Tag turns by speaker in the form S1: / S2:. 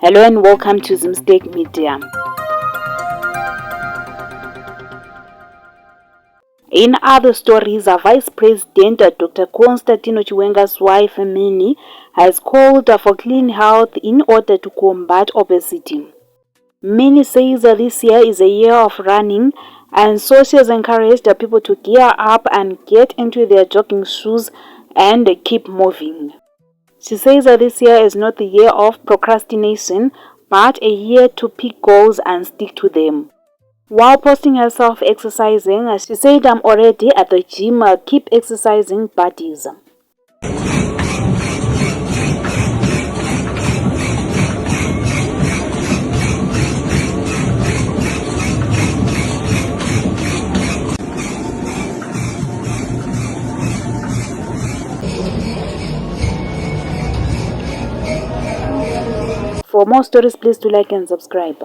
S1: Hello and welcome to Zimstake Media. In other stories, our Vice President Dr. Constantino Chiwenga's wife Minnie has called for clean health in order to combat obesity. Minnie says this year is a year of running, and so she has encouraged people to gear up and get into their jogging shoes and keep moving. She says that this year is not the year of procrastination, but a year to pick goals and stick to them. While posting herself exercising, she said, "I'm already at the gym, keep exercising, buddies." For more stories, please do like and subscribe.